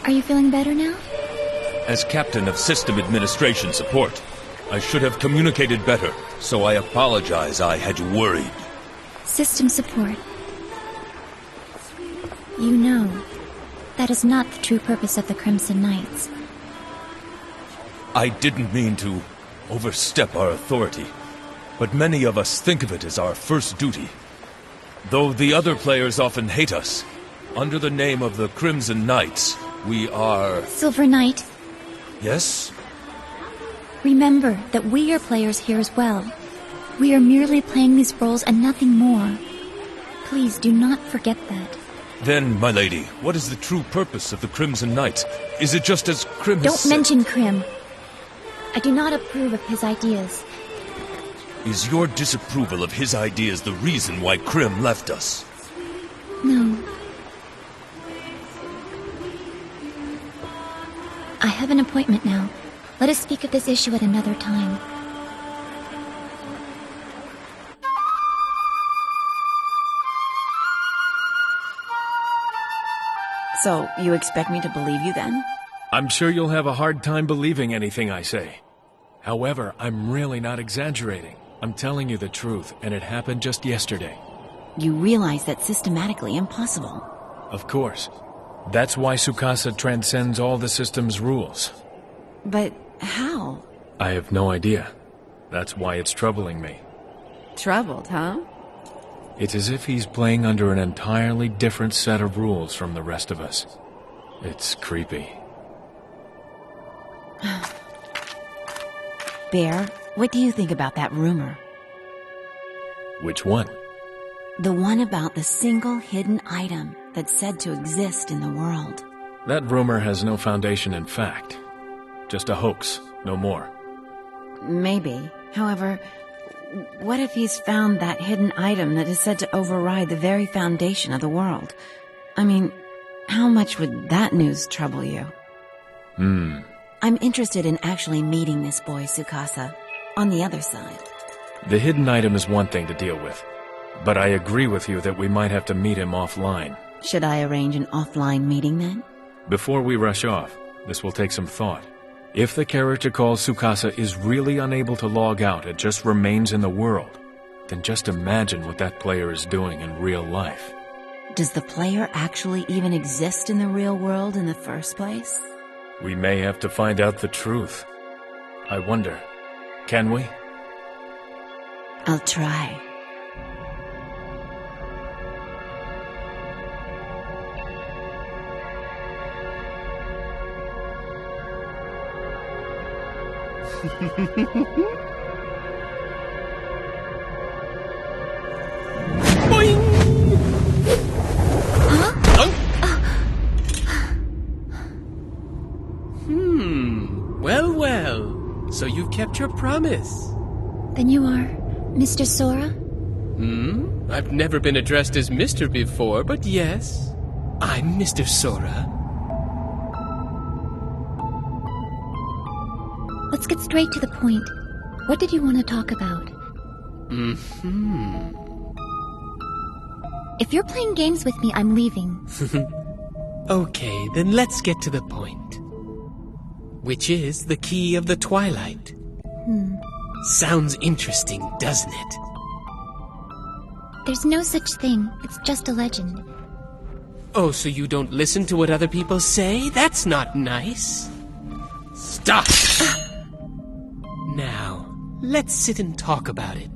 Are you feeling better now? As Captain of System Administration Support, I should have communicated better, so I apologize I had you worried. System support. You know, that is not the true purpose of the Crimson Knights. I didn't mean to overstep our authority, but many of us think of it as our first duty. Though the other players often hate us, under the name of the Crimson Knights, we are... Silver Knight. Yes? Remember that we are players here as well. We are merely playing these roles and nothing more. Please do not forget that. Then, my lady, what is the true purpose of the Crimson Knights? Is it just as Crim has Don't mention Crim. I do not approve of his ideas. Is your disapproval of his ideas the reason why Crim left us? No. I have an appointment now. Let us speak of this issue at another time. So, you expect me to believe you then? I'm sure you'll have a hard time believing anything I say. However, I'm really not exaggerating. I'm telling you the truth, and it happened just yesterday. You realize that's systematically impossible. Of course. That's why Tsukasa transcends all the system's rules. But how? I have no idea. That's why it's troubling me. Troubled, huh? It's as if he's playing under an entirely different set of rules from the rest of us. It's creepy. Bear, what do you think about that rumor? Which one? The one about the single hidden item that's said to exist in the world. That rumor has no foundation in fact. Just a hoax, no more. Maybe. However, what if he's found that hidden item that is said to override the very foundation of the world? I mean, how much would that news trouble you? I'm interested in actually meeting this boy, Tsukasa, on the other side. The hidden item is one thing to deal with, but I agree with you that we might have to meet him offline. Should I arrange an offline meeting then? Before we rush off, this will take some thought. If the character called Tsukasa is really unable to log out and just remains in the world, then just imagine what that player is doing in real life. Does the player actually even exist in the real world in the first place? We may have to find out the truth. I wonder, can we? I'll try. Well, well. So you've kept your promise. Then you are Mr. Sora? I've never been addressed as Mr. before, but yes. I'm Mr. Sora. Let's get straight to the point. What did you want to talk about? If you're playing games with me, I'm leaving. Okay, then let's get to the point. Which is the key of the Twilight. Sounds interesting, doesn't it? There's no such thing. It's just a legend. Oh, so you don't listen to what other people say? That's not nice. Stop! Now, let's sit and talk about it.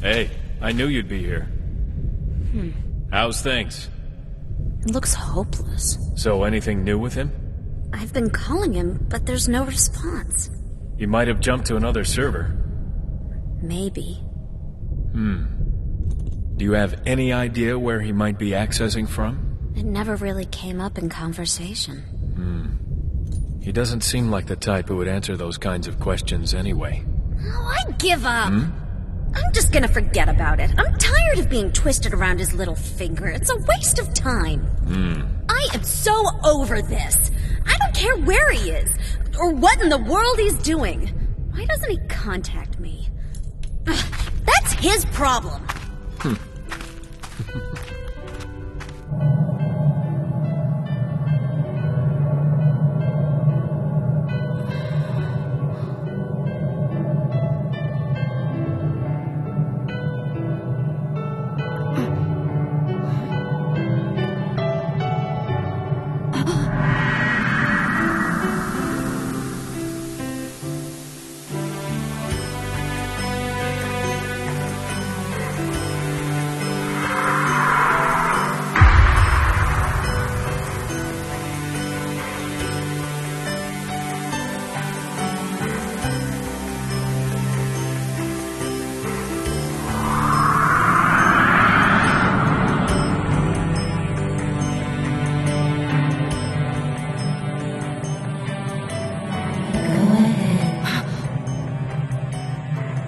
Hey, I knew you'd be here. How's things? Looks hopeless. So anything new with him? I've been calling him, but there's no response. He might have jumped to another server. Maybe. Do you have any idea where he might be accessing from? It never really came up in conversation. He doesn't seem like the type who would answer those kinds of questions anyway. Oh, I give up! I'm just gonna forget about it. I'm tired of being twisted around his little finger. It's a waste of time. I am so over this. I don't care care where he is, or what in the world he's doing. Why doesn't he contact me? Ugh, that's his problem.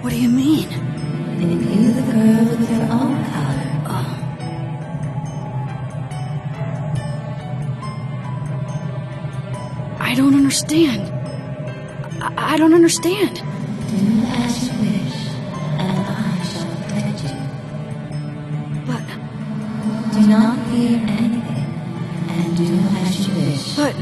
What do you mean? Imbue the girl with your own color. Oh. I don't understand. I don't understand. Do as you wish, and I shall protect you. But... Do not fear anything, and do as you wish. But...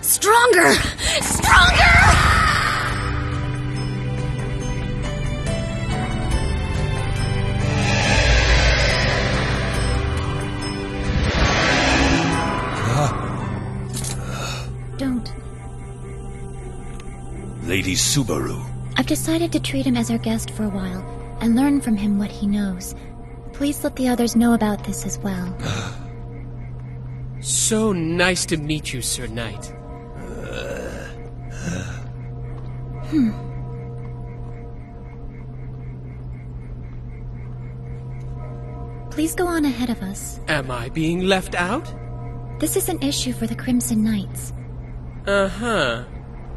Stronger! Stronger! Don't. Lady Subaru. I've decided to treat him as our guest for a while and learn from him what he knows. Please let the others know about this as well. So nice to meet you, Sir Knight. Please go on ahead of us. Am I being left out? This is an issue for the Crimson Knights. Uh-huh.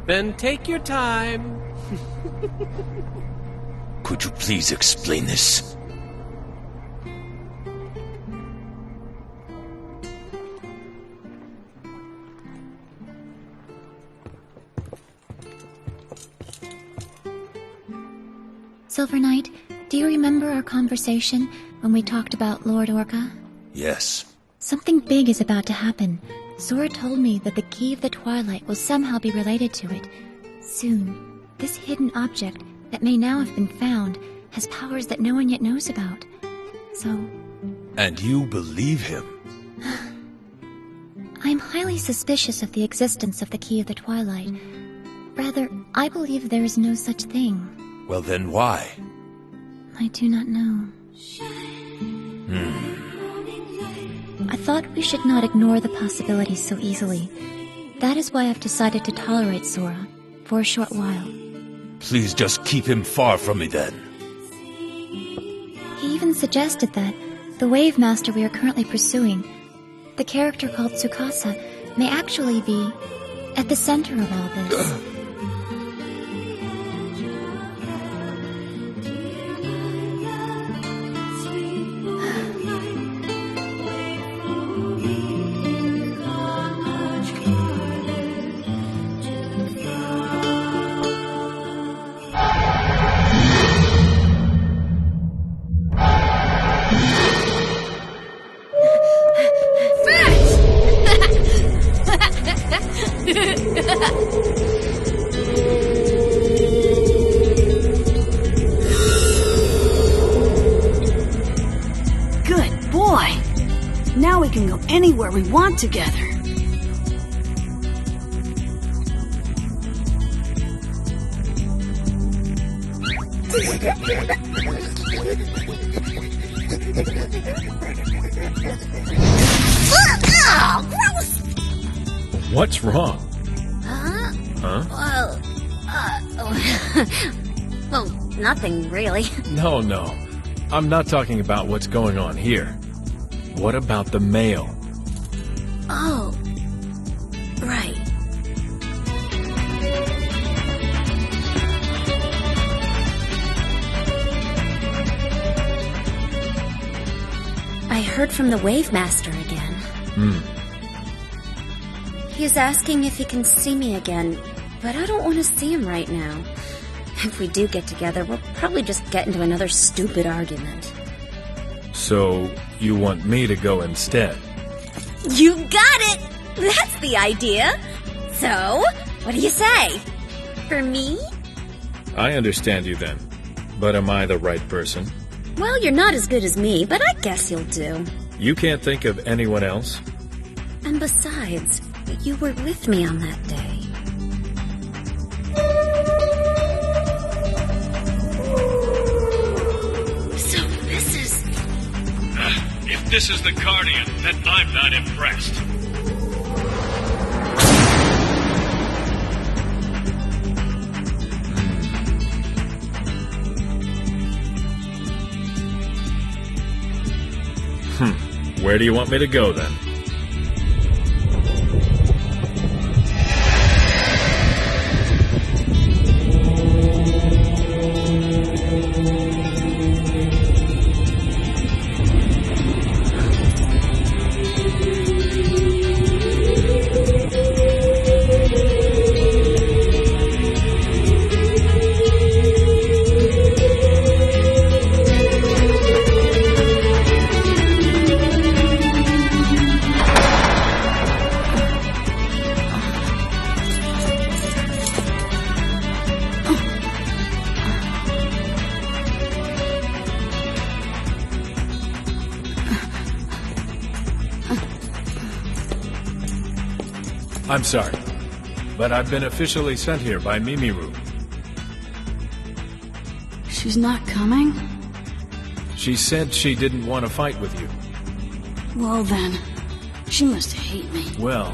Then take your time. Could you please explain this? Silver Knight, do you remember our conversation when we talked about Lord Orca? Yes. Something big is about to happen. Zora told me that the key of the Twilight will somehow be related to it. Soon, this hidden object that may now have been found has powers that no one yet knows about. So... And you believe him? I'm highly suspicious of the existence of the key of the Twilight. Rather, I believe there is no such thing. Well then why? I do not know. I thought we should not ignore the possibilities so easily. That is why I've decided to tolerate Zora for a short while. Please just keep him far from me then. He even suggested that the Wave Master we are currently pursuing, the character called Tsukasa, may actually be at the center of all this. Good boy! Now we can go anywhere we want together. Oh, gross! What's wrong? Huh? Huh? Well, Well, nothing really. No. I'm not talking about what's going on here. What about the mail? Oh, right. I heard from the Wave Master again. He's asking if he can see me again, but I don't want to see him right now. If we do get together, we'll probably just get into another stupid argument. So, you want me to go instead? You got it! That's the idea! So, what do you say? For me? I understand you then. But am I the right person? Well, you're not as good as me, but I guess you'll do. You can't think of anyone else? And besides, you were with me on that day. So this is... If this is the Guardian, then I'm not impressed. Where do you want me to go then? I'm sorry, but I've been officially sent here by Mimiru. She's not coming? She said she didn't want to fight with you. Well then, she must hate me. Well,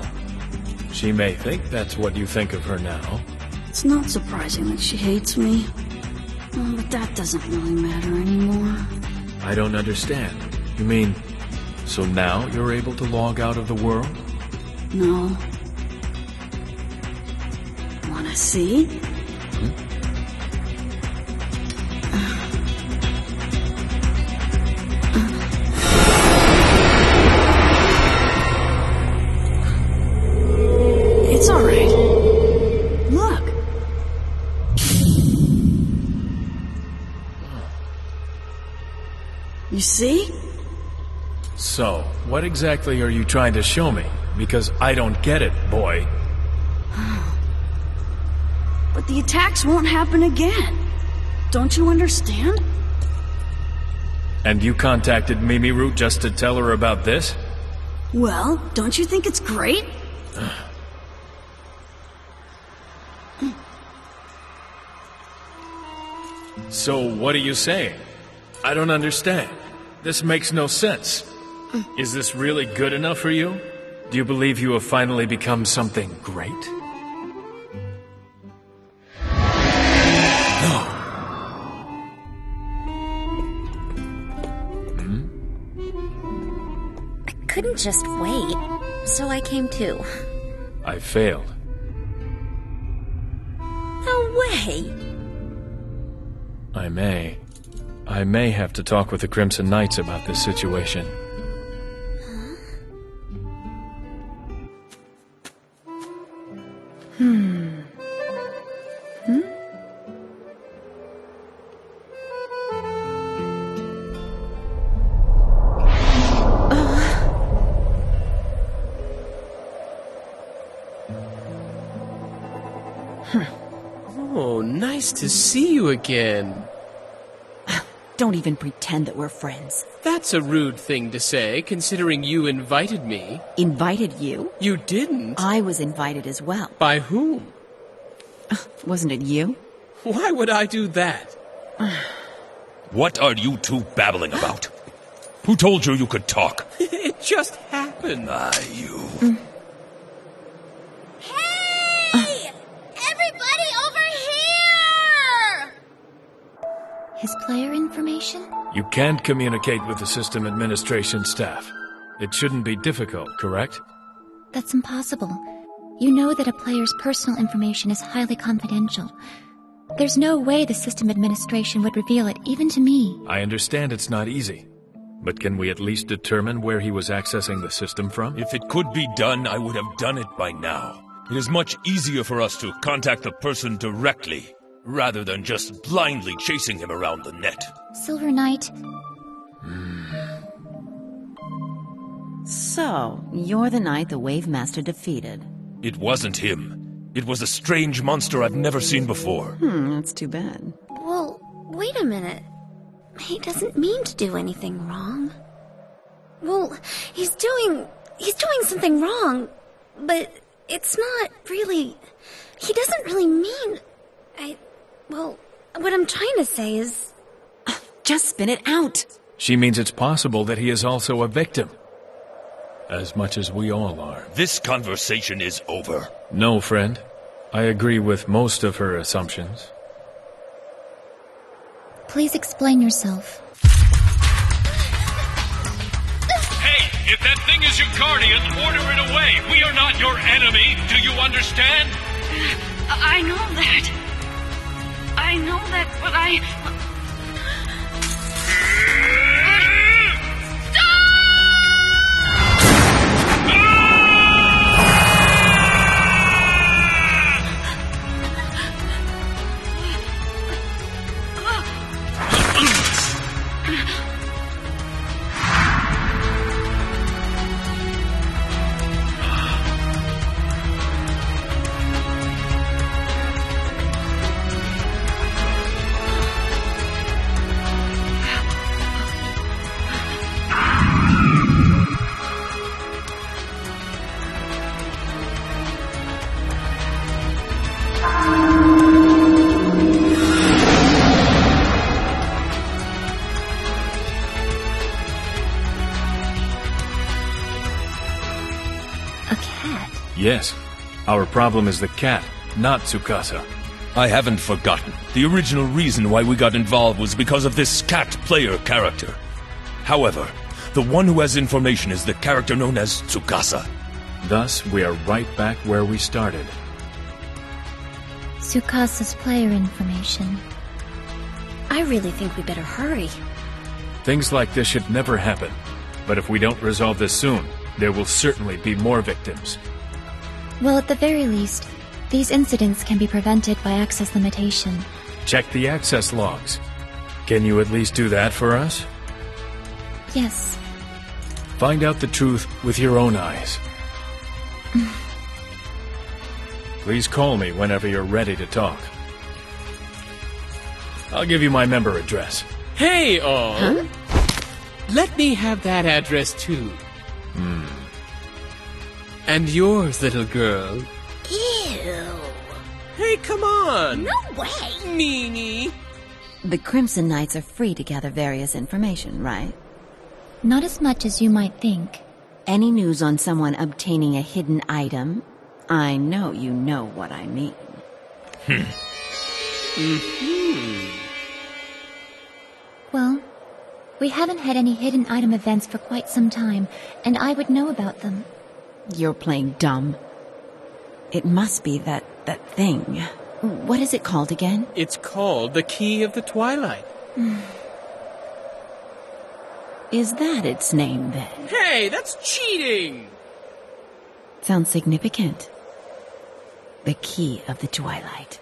she may think that's what you think of her now. It's not surprising that she hates me. But that doesn't really matter anymore. I don't understand. You mean, so now you're able to log out of the world? No. Wanna see? It's alright. Look. You see? So, what exactly are you trying to show me? Because I don't get it, boy. But the attacks won't happen again. Don't you understand? And you contacted Mimiru just to tell her about this? Well, don't you think it's great? So, what are you saying? I don't understand. This makes no sense. Is this really good enough for you? Do you believe you have finally become something great? I couldn't just wait, so I came too. I failed. No way! I may have to talk with the Crimson Knights about this situation. Oh, nice to see you again. Don't even pretend that we're friends. That's a rude thing to say, considering you invited me. Invited you? You didn't. I was invited as well. By whom? Wasn't it you? Why would I do that? What are you two babbling about? Who told you you could talk? It just happened. You... Hey! Everybody over here! as player information? You can't communicate with the system administration staff. It shouldn't be difficult, correct? That's impossible. You know that a player's personal information is highly confidential. There's no way the system administration would reveal it, even to me. I understand it's not easy. But can we at least determine where he was accessing the system from? If it could be done, I would have done it by now. It is much easier for us to contact the person directly, rather than just blindly chasing him around the net. Silver Knight... So, you're the knight the Wave Master defeated. It wasn't him. It was a strange monster I've never seen before. That's too bad. Well, wait a minute. He doesn't mean to do anything wrong. Well, he's doing something wrong, but it's not really... He doesn't really mean... Well, what I'm trying to say is... Just spin it out! She means it's possible that he is also a victim. As much as we all are. This conversation is over. No, friend. I agree with most of her assumptions. Please explain yourself. Hey, if that thing is your guardian, order it away. We are not your enemy. Do you understand? I know that. But I... Yes. Our problem is the cat, not Tsukasa. I haven't forgotten. The original reason why we got involved was because of this cat player character. However, the one who has information is the character known as Tsukasa. Thus, we are right back where we started. Tsukasa's player information. I really think we better hurry. Things like this should never happen. But if we don't resolve this soon, there will certainly be more victims. Well, at the very least, these incidents can be prevented by access limitation. Check the access logs. Can you at least do that for us? Yes. Find out the truth with your own eyes. Please call me whenever you're ready to talk. I'll give you my member address. Hey, all! Huh? Let me have that address, too. And yours, little girl. Ew. Hey, come on! No way! Meanie! The Crimson Knights are free to gather various information, right? Not as much as you might think. Any news on someone obtaining a hidden item? I know you know what I mean. Well, we haven't had any hidden item events for quite some time, and I would know about them. You're playing dumb. It must be that thing. What is it called again? It's called the Key of the Twilight. Is that its name, then? Hey, that's cheating! Sounds significant. The Key of the Twilight.